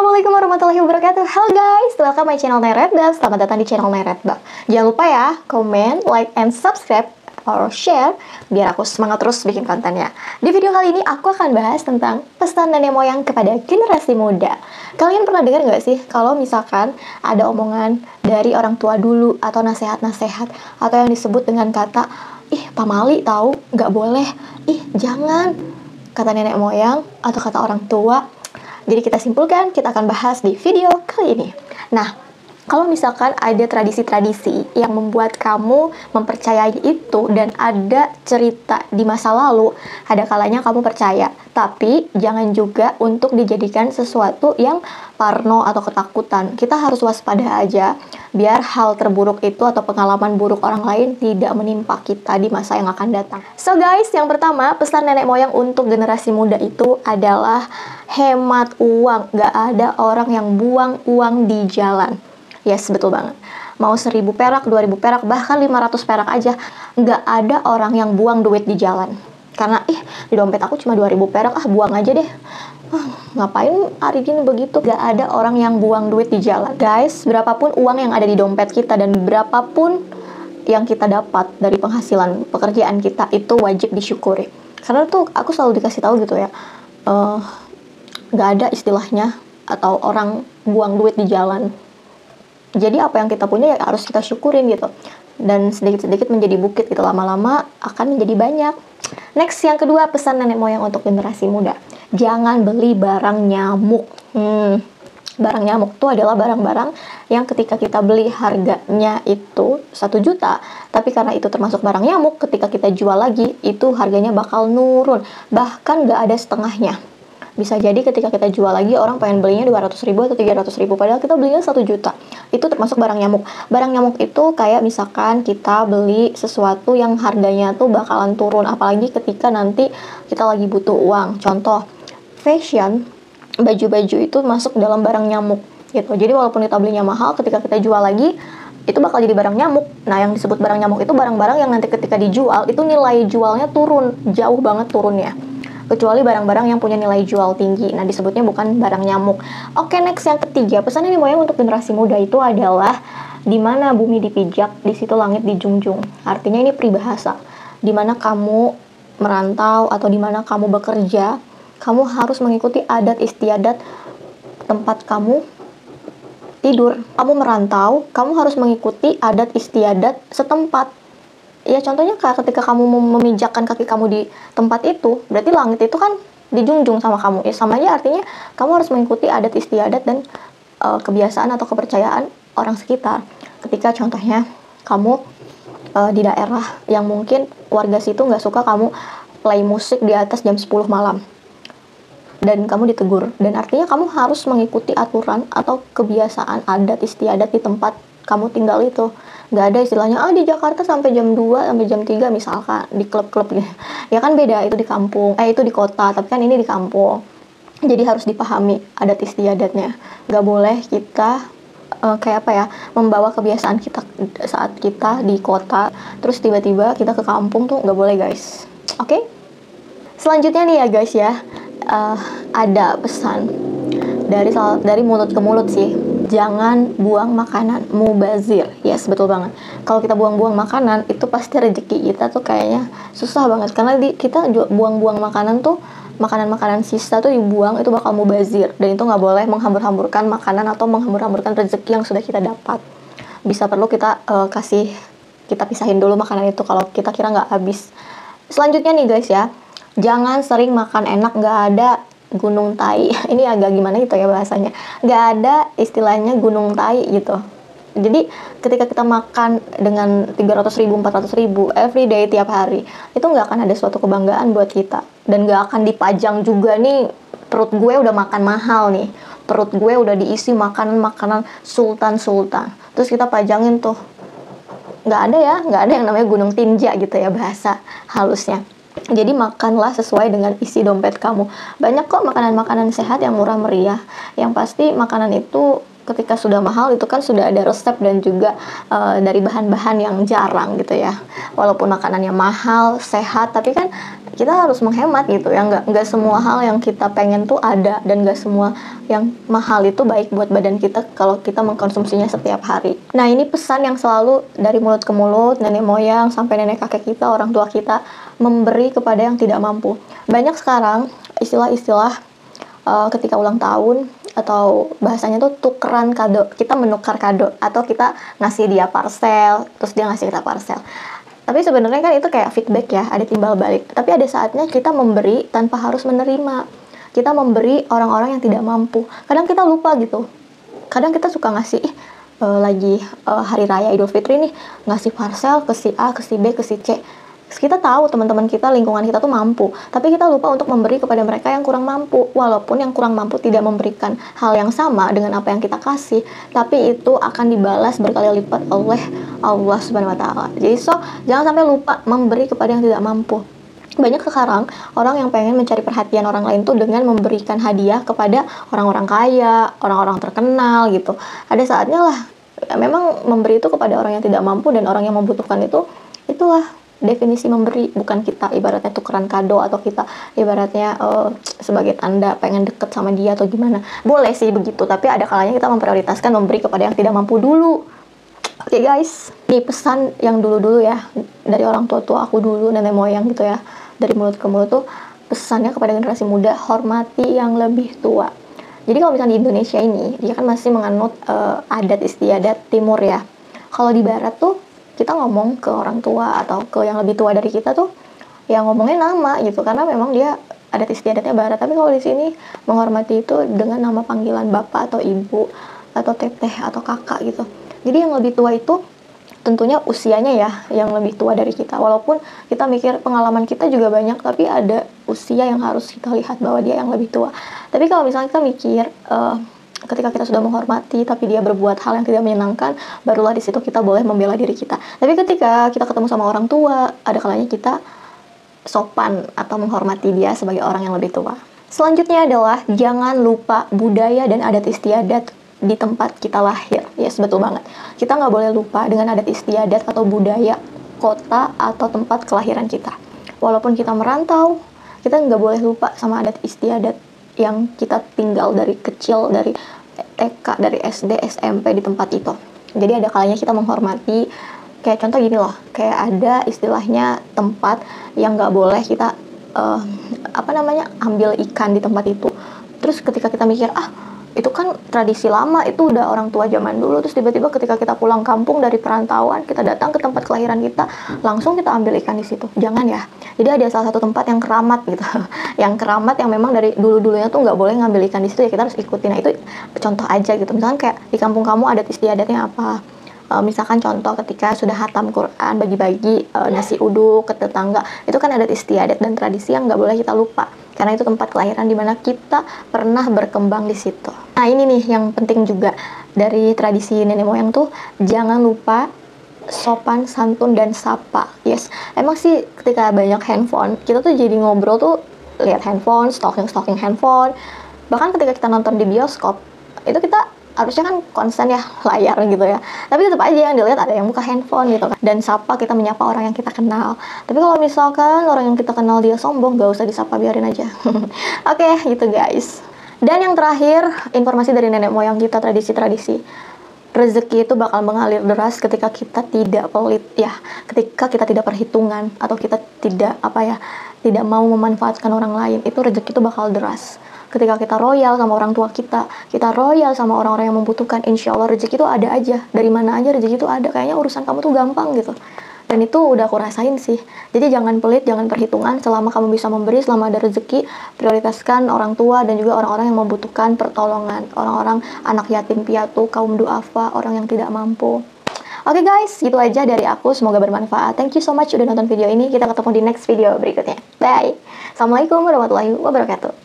Assalamualaikum warahmatullahi wabarakatuh. Halo guys, welcome my channel Neretbab. Selamat datang di channel Neretbab. Jangan lupa ya, komen, like, and subscribe or share biar aku semangat terus bikin kontennya. Di video kali ini aku akan bahas tentang pesan nenek moyang kepada generasi muda. Kalian pernah dengar nggak sih kalau misalkan ada omongan dari orang tua dulu atau nasihat-nasihat atau yang disebut dengan kata, ih pamali tahu, nggak boleh, ih jangan, kata nenek moyang atau kata orang tua. Jadi kita simpulkan, kita akan bahas di video kali ini. Nah, kalau misalkan ada tradisi-tradisi yang membuat kamu mempercayai itu dan ada cerita di masa lalu, ada kalanya kamu percaya. Tapi jangan juga untuk dijadikan sesuatu yang parno atau ketakutan. Kita harus waspada aja biar hal terburuk itu atau pengalaman buruk orang lain tidak menimpa kita di masa yang akan datang. So guys, yang pertama, pesan nenek moyang untuk generasi muda itu adalah hemat uang. Gak ada orang yang buang uang di jalan. Yes, betul banget. Mau 1.000 perak, 2.000 perak, bahkan 500 perak aja, gak ada orang yang buang duit di jalan. Karena, di dompet aku cuma 2.000 perak, buang aja deh. Ngapain hari gini begitu? Gak ada orang yang buang duit di jalan. Guys, berapapun uang yang ada di dompet kita dan berapapun yang kita dapat dari penghasilan pekerjaan kita, itu wajib disyukuri. Karena tuh aku selalu dikasih tahu gitu ya, gak ada istilahnya atau orang buang duit di jalan. Jadi apa yang kita punya ya harus kita syukurin gitu. Dan sedikit-sedikit menjadi bukit gitu, lama-lama akan menjadi banyak. Next, yang kedua, pesan nenek moyang untuk generasi muda. Jangan beli barang nyamuk. Barang nyamuk itu adalah barang-barang yang ketika kita beli harganya itu 1 juta, tapi karena itu termasuk barang nyamuk, ketika kita jual lagi itu harganya bakal nurun, bahkan gak ada setengahnya. Bisa jadi ketika kita jual lagi orang pengen belinya 200.000 atau 300.000, padahal kita belinya 1 juta. Itu termasuk barang nyamuk. Barang nyamuk itu kayak misalkan kita beli sesuatu yang harganya tuh bakalan turun, apalagi ketika nanti kita lagi butuh uang. Contoh, fashion, baju-baju itu masuk dalam barang nyamuk gitu. Jadi walaupun kita belinya mahal, ketika kita jual lagi itu bakal jadi barang nyamuk. Nah, yang disebut barang nyamuk itu barang-barang yang nanti ketika dijual itu nilai jualnya turun, jauh banget turunnya. Kecuali barang-barang yang punya nilai jual tinggi. Nah, disebutnya bukan barang nyamuk. Oke, next, yang ketiga, pesan nenek moyang untuk generasi muda itu adalah di mana bumi dipijak, di situ langit dijunjung. Artinya ini peribahasa. Di mana kamu merantau atau di mana kamu bekerja, kamu harus mengikuti adat istiadat tempat kamu tidur. Kamu merantau, kamu harus mengikuti adat istiadat setempat. Ya contohnya ketika kamu memijakkan kaki kamu di tempat itu, berarti langit itu kan dijunjung sama kamu. Ya sama aja artinya kamu harus mengikuti adat istiadat dan kebiasaan atau kepercayaan orang sekitar. Ketika contohnya kamu di daerah yang mungkin warga situ nggak suka kamu play musik di atas jam 10 malam. Dan kamu ditegur. Dan artinya kamu harus mengikuti aturan atau kebiasaan adat istiadat di tempat kamu tinggal itu. Nggak ada istilahnya, di Jakarta sampai jam 2, sampai jam 3 misalkan, di klub-klub gitu. Ya kan beda, itu di kampung, itu di kota, tapi kan ini di kampung. Jadi harus dipahami adat istiadatnya. Nggak boleh kita, membawa kebiasaan kita saat kita di kota, terus tiba-tiba kita ke kampung tuh nggak boleh guys. Oke? Selanjutnya nih ya guys ya, ada pesan dari mulut ke mulut sih. Jangan buang makanan, mubazir. Yes, betul banget. Kalau kita buang-buang makanan, itu pasti rezeki kita tuh kayaknya susah banget. Karena kita buang-buang makanan tuh, makanan-makanan sisa tuh dibuang, itu bakal mubazir. Dan itu nggak boleh menghambur-hamburkan makanan atau menghambur-hamburkan rezeki yang sudah kita dapat. Bisa perlu kita kita pisahin dulu makanan itu kalau kita kira nggak habis. Selanjutnya nih guys ya, jangan sering makan enak, nggak ada gunung tai. Ini agak gimana gitu ya bahasanya, nggak ada istilahnya gunung tai gitu. Jadi ketika kita makan dengan 300.000, 400.000 everyday tiap hari, itu nggak akan ada suatu kebanggaan buat kita. Dan nggak akan dipajang juga nih, perut gue udah makan mahal nih, perut gue udah diisi makanan-makanan sultan-sultan, terus kita pajangin tuh. Nggak ada yang namanya gunung tinja gitu ya bahasa halusnya. Jadi makanlah sesuai dengan isi dompet kamu. Banyak kok makanan-makanan sehat yang murah meriah. Yang pasti makanan itu ketika sudah mahal itu kan sudah ada resep dan juga dari bahan-bahan yang jarang gitu ya. Walaupun makanannya mahal, sehat, tapi kan kita harus menghemat gitu ya. Nggak semua hal yang kita pengen tuh ada, dan nggak semua yang mahal itu baik buat badan kita kalau kita mengkonsumsinya setiap hari. Nah, ini pesan yang selalu dari mulut ke mulut, nenek moyang sampai nenek kakek kita, orang tua kita, memberi kepada yang tidak mampu. Banyak sekarang istilah-istilah ketika ulang tahun, atau bahasanya tuh tukeran kado. Kita menukar kado, atau kita ngasih dia parcel, terus dia ngasih kita parcel. Tapi sebenarnya kan itu kayak feedback ya, ada timbal balik. Tapi ada saatnya kita memberi tanpa harus menerima. Kita memberi orang-orang yang tidak mampu. Kadang kita lupa gitu. Kadang kita suka ngasih, lagi hari raya Idul Fitri nih, ngasih parcel ke si A, ke si B, ke si C. Kita tahu teman-teman kita, lingkungan kita tuh mampu, tapi kita lupa untuk memberi kepada mereka yang kurang mampu. Walaupun yang kurang mampu tidak memberikan hal yang sama dengan apa yang kita kasih, tapi itu akan dibalas berkali lipat oleh Allah Subhanahu wa Ta'ala. Jadi jangan sampai lupa memberi kepada yang tidak mampu. Banyak sekarang orang yang pengen mencari perhatian orang lain tuh dengan memberikan hadiah kepada orang-orang kaya, orang-orang terkenal gitu. Ada saatnya lah, ya memang memberi itu kepada orang yang tidak mampu dan orang yang membutuhkan itulah definisi memberi, bukan kita ibaratnya tukeran kado, atau kita ibaratnya sebagai tanda pengen deket sama dia atau gimana. Boleh sih begitu, tapi ada kalanya kita memprioritaskan memberi kepada yang tidak mampu dulu. Oke guys, ini pesan yang dulu-dulu ya, dari orang tua-tua aku dulu, nenek moyang gitu ya, dari mulut ke mulut tuh pesannya kepada generasi muda, hormati yang lebih tua. Jadi kalau misalnya di Indonesia ini, dia kan masih menganut adat istiadat timur ya. Kalau di barat tuh kita ngomong ke orang tua atau ke yang lebih tua dari kita tuh ya ngomongnya nama gitu, karena memang dia adat istiadatnya barat. Tapi kalau di sini menghormati itu dengan nama panggilan bapak atau ibu atau teteh atau kakak gitu. Jadi yang lebih tua itu tentunya usianya ya yang lebih tua dari kita. Walaupun kita mikir pengalaman kita juga banyak, tapi ada usia yang harus kita lihat bahwa dia yang lebih tua. Tapi kalau misalnya kita mikir ketika kita sudah menghormati tapi dia berbuat hal yang tidak menyenangkan, barulah di situ kita boleh membela diri kita. Tapi ketika kita ketemu sama orang tua, ada kalanya kita sopan atau menghormati dia sebagai orang yang lebih tua. Selanjutnya adalah jangan lupa budaya dan adat istiadat di tempat kita lahir. Yes, betul banget. Kita nggak boleh lupa dengan adat istiadat atau budaya kota atau tempat kelahiran kita. Walaupun kita merantau, kita nggak boleh lupa sama adat istiadat yang kita tinggal dari kecil, dari TK, dari SD, SMP di tempat itu. Jadi ada kalanya kita menghormati. Kayak contoh gini loh, kayak ada istilahnya tempat yang nggak boleh kita ambil ikan di tempat itu. Terus ketika kita mikir, itu kan tradisi lama, itu udah orang tua zaman dulu. Terus tiba-tiba ketika kita pulang kampung dari perantauan, kita datang ke tempat kelahiran kita, langsung kita ambil ikan di situ. Jangan ya. Jadi ada salah satu tempat yang keramat gitu, yang keramat yang memang dari dulu-dulunya tuh nggak boleh ngambil ikan di situ, ya kita harus ikutin. Nah itu contoh aja gitu. Misalkan kayak di kampung kamu adat istiadatnya apa? Misalkan contoh ketika sudah hatam Quran, bagi-bagi nasi uduk ke tetangga, itu kan adat istiadat dan tradisi yang nggak boleh kita lupa, karena itu tempat kelahiran dimana kita pernah berkembang di situ. Nah ini nih yang penting juga dari tradisi nenek moyang tuh, jangan lupa sopan, santun, dan sapa. Yes, emang sih ketika banyak handphone, kita tuh jadi ngobrol tuh lihat handphone, stalking handphone. Bahkan ketika kita nonton di bioskop, itu kita harusnya kan konsen ya, layar gitu ya, tapi tetap aja yang dilihat ada yang buka handphone gitu kan. Dan sapa, kita menyapa orang yang kita kenal. Tapi kalau misalkan orang yang kita kenal dia sombong, gak usah disapa, biarin aja. Oke, gitu guys. Dan yang terakhir, informasi dari nenek moyang kita, tradisi-tradisi. Rezeki itu bakal mengalir deras ketika kita tidak pelit ya, ketika kita tidak perhitungan, atau kita tidak tidak mau memanfaatkan orang lain. Itu rezeki itu bakal deras. Ketika kita royal sama orang tua kita royal sama orang-orang yang membutuhkan, insya Allah rezeki itu ada aja. Dari mana aja rezeki itu ada. Kayaknya urusan kamu tuh gampang gitu. Dan itu udah aku rasain sih. Jadi jangan pelit, jangan perhitungan. Selama kamu bisa memberi, selama ada rezeki, prioritaskan orang tua dan juga orang-orang yang membutuhkan pertolongan. Orang-orang anak yatim piatu, kaum duafa, orang yang tidak mampu. Oke guys, gitu aja dari aku. Semoga bermanfaat. Thank you so much udah nonton video ini. Kita ketemu di next video berikutnya. Bye. Assalamualaikum warahmatullahi wabarakatuh.